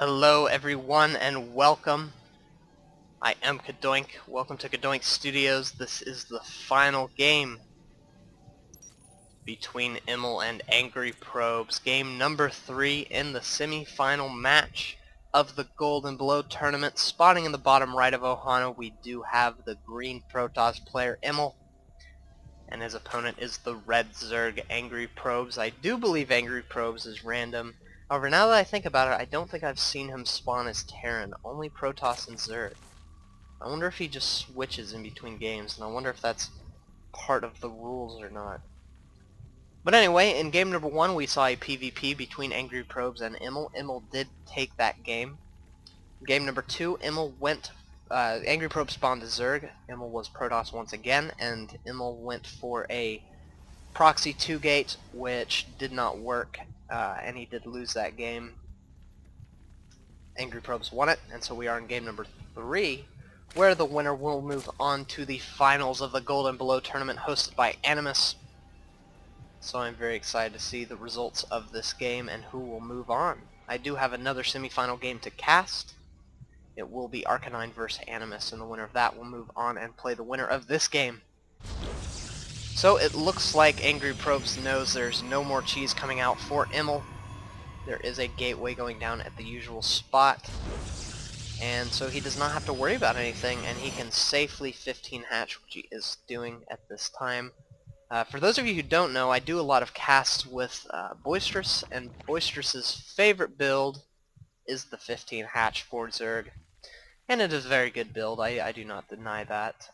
Hello everyone and welcome. I am Cadoink. Welcome to CadoinkStudios. This is the final game between Emil and AngryProbes. Game number 3 in the semi-final match of the Gold and Below tournament. Spotting in the bottom right of Ohana, we do have the green Protoss player Emil, and his opponent is the red Zerg AngryProbes. I do believe AngryProbes is random. However, now that I think about it, I don't think I've seen him spawn as Terran, only Protoss and Zerg. I wonder if he just switches in between games, and I wonder if that's part of the rules or not. But anyway, in game number 1 we saw a PvP between AngryProbes and Emil. Emil did take that game. In game number 2, AngryProbes spawned as Zerg, Emil was Protoss once again, and Emil went for a proxy 2-gate, which did not work, and he did lose that game. AngryProbes won it, and so we are in game number 3, where the winner will move on to the finals of the Gold and Below tournament hosted by Animus. So I'm very excited to see the results of this game and who will move on. I do have another semi-final game to cast. It will be Arcanine vs. Animus, and the winner of that will move on and play the winner of this game. So it looks like AngryProbes knows there's no more cheese coming out for Emil. There is a gateway going down at the usual spot, and so he does not have to worry about anything, and he can safely 15 hatch, which he is doing at this time. For those of you who don't know, I do a lot of casts with Boisterous, and Boisterous's favorite build is the 15 hatch for Zerg, and it is a very good build. I do not deny that.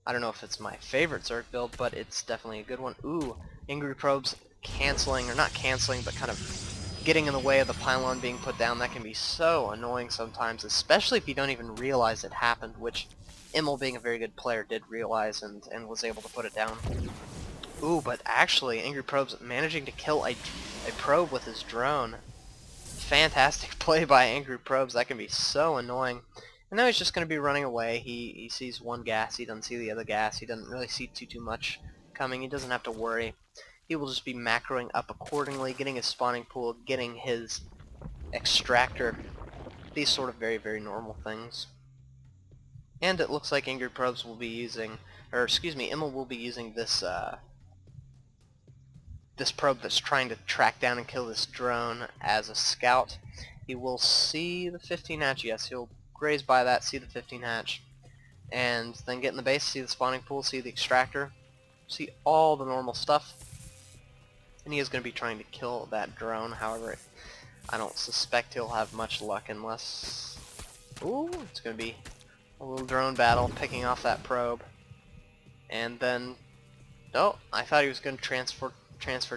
I don't know if it's my favorite Zerg build, but it's definitely a good one. Ooh, AngryProbes canceling, or not canceling, but kind of getting in the way of the pylon being put down. That can be so annoying sometimes, especially if you don't even realize it happened, which Emil, being a very good player, did realize and was able to put it down. Ooh, but actually, AngryProbes managing to kill a probe with his drone. Fantastic play by AngryProbes. That can be so annoying. And now he's just going to be running away. He sees one gas, he doesn't see the other gas, he doesn't really see too much coming, he doesn't have to worry. He will just be macroing up accordingly, getting his spawning pool, getting his extractor, these sort of very normal things. And it looks like AngryProbes will be using, or excuse me, Emil will be using this this probe that's trying to track down and kill this drone as a scout. He will see the 15 hatch, yes, he'll graze by that, see the 15 hatch, and then get in the base, see the spawning pool, see the extractor, see all the normal stuff, and he is going to be trying to kill that drone. However, I don't suspect he'll have much luck unless... Ooh, it's going to be a little drone battle, picking off that probe, and then... Oh, I thought he was going to transfer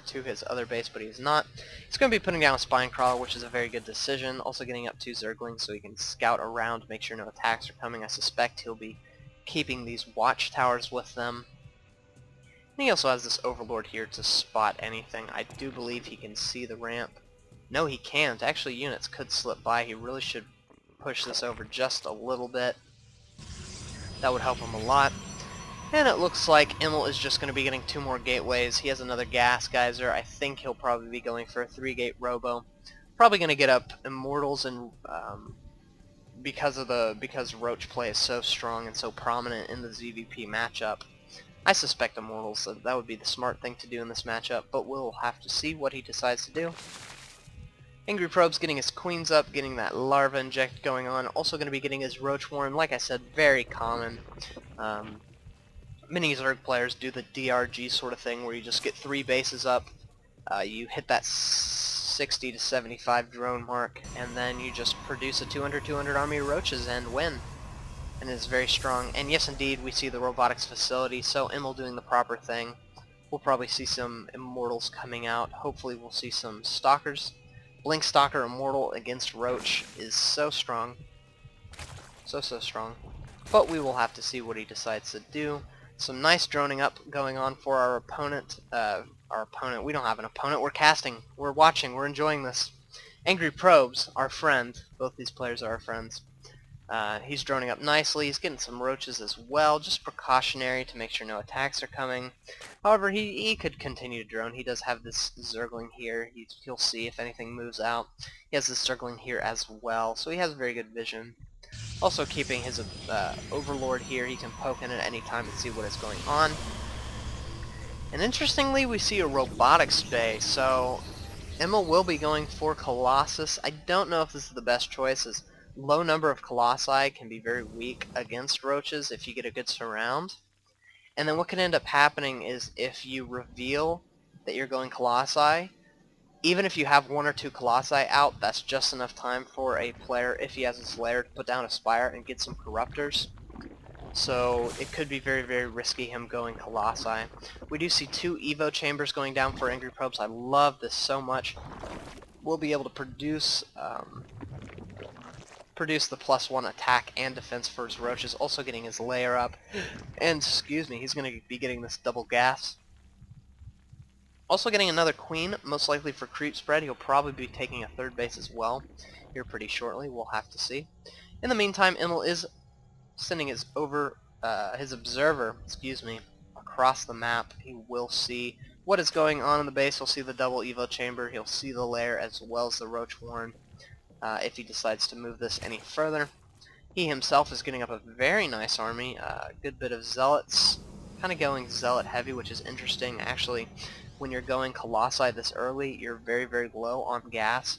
to his other base, but he's not. He's going to be putting down a spine crawler, which is a very good decision. Also getting up 2 Zerglings so he can scout around, make sure no attacks are coming. I suspect he'll be keeping these watchtowers with them. And he also has this Overlord here to spot anything. I do believe he can see the ramp. No, he can't. Actually, units could slip by. He really should push this over just a little bit. That would help him a lot. And it looks like Emil is just going to be getting 2 more gateways. He has another gas geyser. I think he'll probably be going for a 3-gate robo. Probably going to get up Immortals, and because Roach play is so strong and so prominent in the ZVP matchup, I suspect Immortals. So that would be the smart thing to do in this matchup, but we'll have to see what he decides to do. AngryProbes getting his queens up, getting that larva inject going on. Also going to be getting his Roach Warren. Like I said, very common. Many Zerg players do the DRG sort of thing where you just get 3 bases up, you hit that 60 to 75 drone mark, and then you just produce a 200 army of roaches and win. And it's very strong. And yes, indeed, we see the robotics facility, so Emil doing the proper thing. We'll probably see some Immortals coming out. Hopefully we'll see some Stalkers. Blink Stalker Immortal against Roach is so strong. So strong. But we will have to see what he decides to do. Some nice droning up going on for our opponent. We don't have an opponent. We're casting. We're watching. We're enjoying this. AngryProbes, our friend. Both these players are our friends. He's droning up nicely. He's getting some roaches as well, just precautionary to make sure no attacks are coming. However, he could continue to drone. He does have this Zergling here. He'll see if anything moves out. He has this Zergling here as well, so he has very good vision. Also keeping his Overlord here, he can poke in at any time and see what is going on. And interestingly, we see a robotics bay, so Emil will be going for Colossus. I don't know if this is the best choice, as low number of Colossi can be very weak against roaches if you get a good surround. And then what can end up happening is if you reveal that you're going Colossi, even if you have 1 or 2 Colossi out, that's just enough time for a player, if he has his lair, to put down a Spire and get some Corruptors. So it could be very, very risky him going Colossi. We do see 2 Evo Chambers going down for AngryProbes. I love this so much. We'll be able to produce the +1 attack and defense for his roaches, also getting his lair up. And, excuse me, he's going to be getting this double gas. Also getting another queen, most likely for creep spread. He'll probably be taking a 3rd base as well here pretty shortly. We'll have to see. In the meantime, Emil is sending his observer, across the map. He will see what is going on in the base. He'll see the double Evo chamber. He'll see the lair as well as the roach warren if he decides to move this any further. He himself is getting up a very nice army, a good bit of zealots, kind of going zealot heavy, which is interesting. Actually, when you're going Colossi this early, you're very, very low on gas.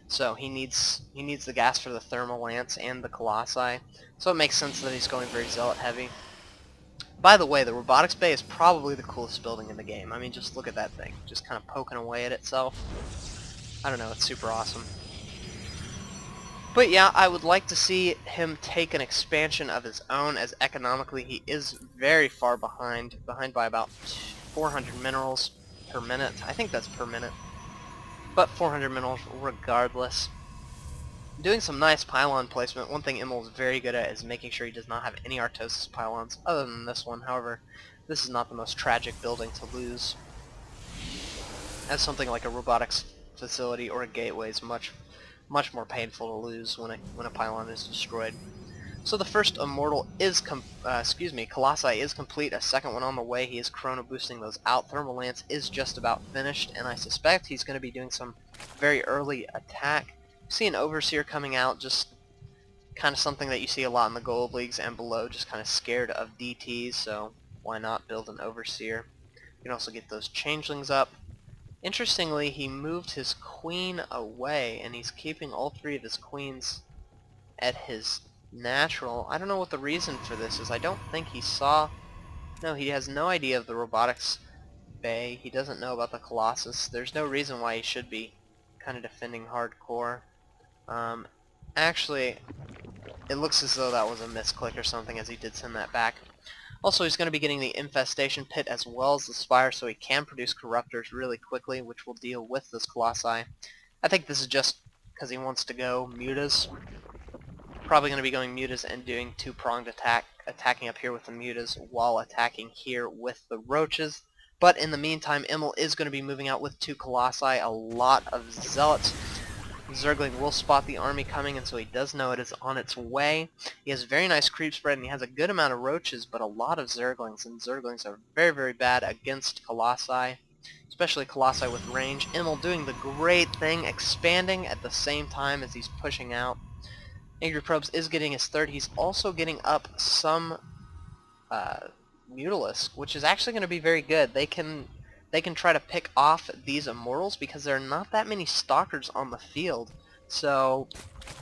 So he needs the gas for the thermal lance and the Colossi. So it makes sense that he's going very zealot heavy. By the way, the robotics bay is probably the coolest building in the game. I mean, just look at that thing, just kind of poking away at itself. I don't know, it's super awesome. But yeah, I would like to see him take an expansion of his own, as economically he is very far behind by about 400 minerals per minute. I think that's per minute. But 400 minerals regardless. Doing some nice pylon placement. One thing Emil is very good at is making sure he does not have any Artosis pylons other than this one. However, this is not the most tragic building to lose, as something like a robotics facility or a gateway is much more painful to lose when a pylon is destroyed. So the first Immortal is Colossi is complete. A second one on the way. He is chrono boosting those out. Thermal Lance is just about finished, and I suspect he's going to be doing some very early attack. See an Overseer coming out, just kind of something that you see a lot in the gold leagues and below, just kind of scared of DTs, so why not build an Overseer? You can also get those Changelings up. Interestingly, he moved his queen away, and he's keeping all 3 of his queens at his natural. I don't know what the reason for this is. I don't think he saw... No, he has no idea of the robotics bay. He doesn't know about the Colossus. There's no reason why he should be kind of defending hardcore. Actually, it looks as though that was a misclick or something, as he did send that back. Also, he's going to be getting the Infestation Pit as well as the Spire, so he can produce Corruptors really quickly, which will deal with this Colossi. I think this is just because he wants to go Mutas. Probably going to be going Mutas and doing 2-pronged attack, attacking up here with the Mutas while attacking here with the Roaches. But in the meantime, Emil is going to be moving out with 2 Colossi, a lot of Zealots. Zergling will spot the army coming, and so he does know it is on its way. He has very nice creep spread, and he has a good amount of roaches, but a lot of Zerglings, and Zerglings are very, very bad against Colossi, especially Colossi with range. Emil doing the great thing, expanding at the same time as he's pushing out. AngryProbes is getting his 3rd. He's also getting up some Mutalisk, which is actually going to be very good. They can try to pick off these Immortals because there are not that many Stalkers on the field, so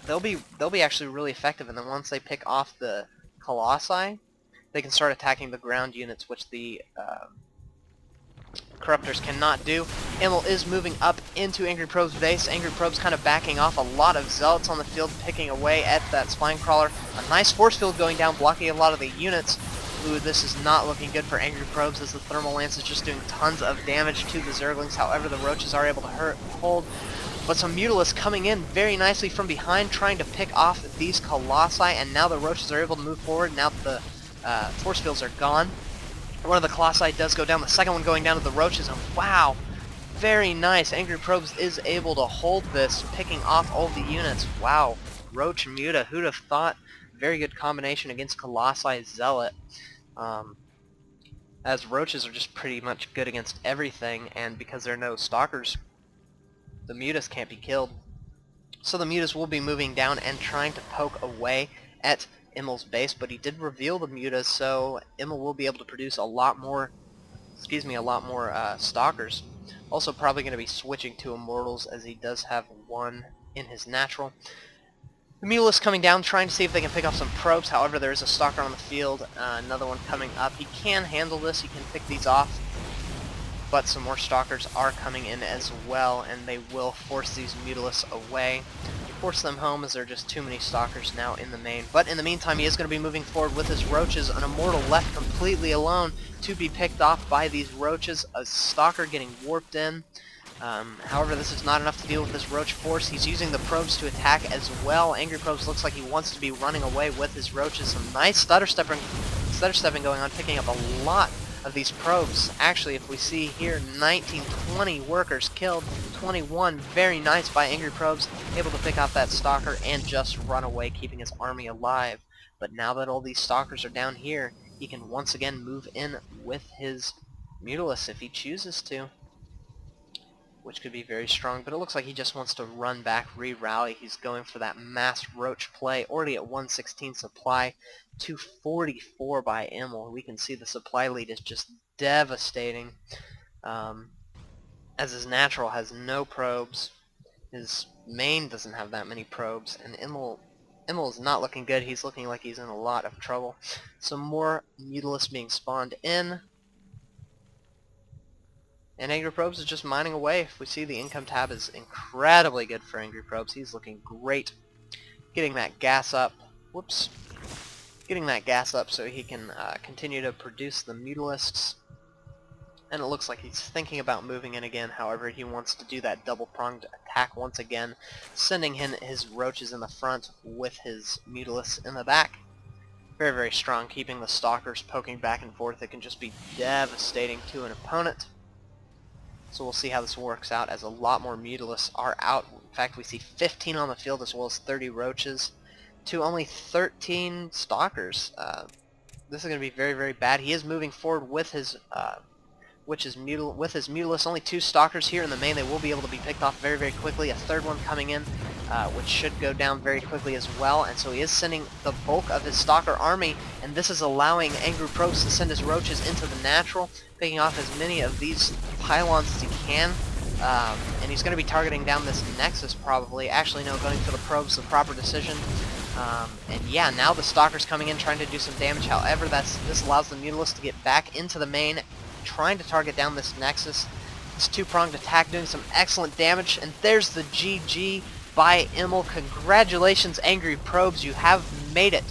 they'll be actually really effective. And then once they pick off the Colossi, they can start attacking the ground units, which the Corruptors cannot do. Emil is moving up into AngryProbes' base. AngryProbes kind of backing off. A lot of Zealots on the field picking away at that Spine Crawler. A nice force field going down, blocking a lot of the units. Ooh, this is not looking good for AngryProbes, as the Thermal Lance is just doing tons of damage to the Zerglings. However, the Roaches are able to hold. But some Mutalisks coming in very nicely from behind, trying to pick off these Colossi, and now the Roaches are able to move forward now that the force fields are gone. One of the Colossi does go down, the second one going down to the Roaches, and wow, very nice. AngryProbes is able to hold this, picking off all the units. Wow, Roach Muta, who'd have thought? very good combination against Colossi Zealot, as roaches are just pretty much good against everything, and because there are no stalkers, the Mutas can't be killed. So the Mutas will be moving down and trying to poke away at Emil's base, but he did reveal the Mutas, so Emil will be able to produce a lot more stalkers. Also probably going to be switching to Immortals, as he does have one in his natural. The Mulus coming down, trying to see if they can pick off some probes. However, there is a stalker on the field, another one coming up. He can handle this, he can pick these off, but some more stalkers are coming in as well, and they will force these Mutalists away. Force them home, as there are just too many stalkers now in the main. But in the meantime, he is going to be moving forward with his roaches. An Immortal left completely alone to be picked off by these roaches. A stalker getting warped in. However, this is not enough to deal with this roach force. He's using the probes to attack as well. AngryProbes looks like he wants to be running away with his roaches. Some nice stutter stepping going on, picking up a lot of these probes. Actually, if we see here, 20 workers killed, 21, very nice by AngryProbes, able to pick off that stalker and just run away, keeping his army alive. But now that all these stalkers are down here, he can once again move in with his Mutalists if he chooses to, which could be very strong, but it looks like he just wants to run back, re-rally. He's going for that mass roach play, already at 116 supply, 244 by Emil. We can see the supply lead is just devastating, as his natural has no probes, his main doesn't have that many probes, and Emil is not looking good. He's looking like he's in a lot of trouble. Some more Mutalists being spawned in, and AngryProbes is just mining away. If we see, the income tab is incredibly good for AngryProbes. He's looking great. Getting that gas up. Whoops. Getting that gas up so he can continue to produce the Mutalists. And it looks like he's thinking about moving in again. However, he wants to do that double-pronged attack once again, sending in his roaches in the front with his Mutalists in the back. Very, very strong, keeping the stalkers poking back and forth. It can just be devastating to an opponent. So we'll see how this works out, as a lot more Mutalists are out. In fact, we see 15 on the field as well as 30 roaches to only 13 stalkers. This is going to be very, very bad. He is moving forward with his Mutalists. Only 2 stalkers here in the main. They will be able to be picked off very, very quickly. A third one coming in, which should go down very quickly as well. And so he is sending the bulk of his stalker army, and this is allowing AngryProbes to send his roaches into the natural, picking off as many of these pylons as he can. And he's going to be targeting down this Nexus probably. Actually, no, going for the probes, the proper decision. And yeah, now the stalker's coming in, trying to do some damage. However, this allows the Mutalists to get back into the main, trying to target down this Nexus. This two-pronged attack doing some excellent damage, and there's the GG by Emil. Congratulations, AngryProbes, you have made it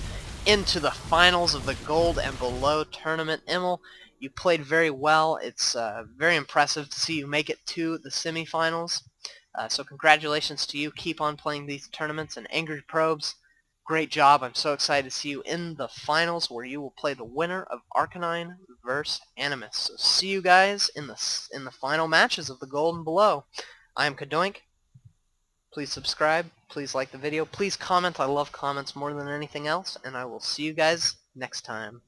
into the finals of the Gold and Below tournament. Emil, you played very well. It's very impressive to see you make it to the semifinals. So congratulations to you. Keep on playing these tournaments, and AngryProbes, great job. I'm so excited to see you in the finals, where you will play the winner of Arcanine versus Animus. So see you guys in the final matches of the Gold and Below. I am Cadoink. Please subscribe. Please like the video. Please comment. I love comments more than anything else. And I will see you guys next time.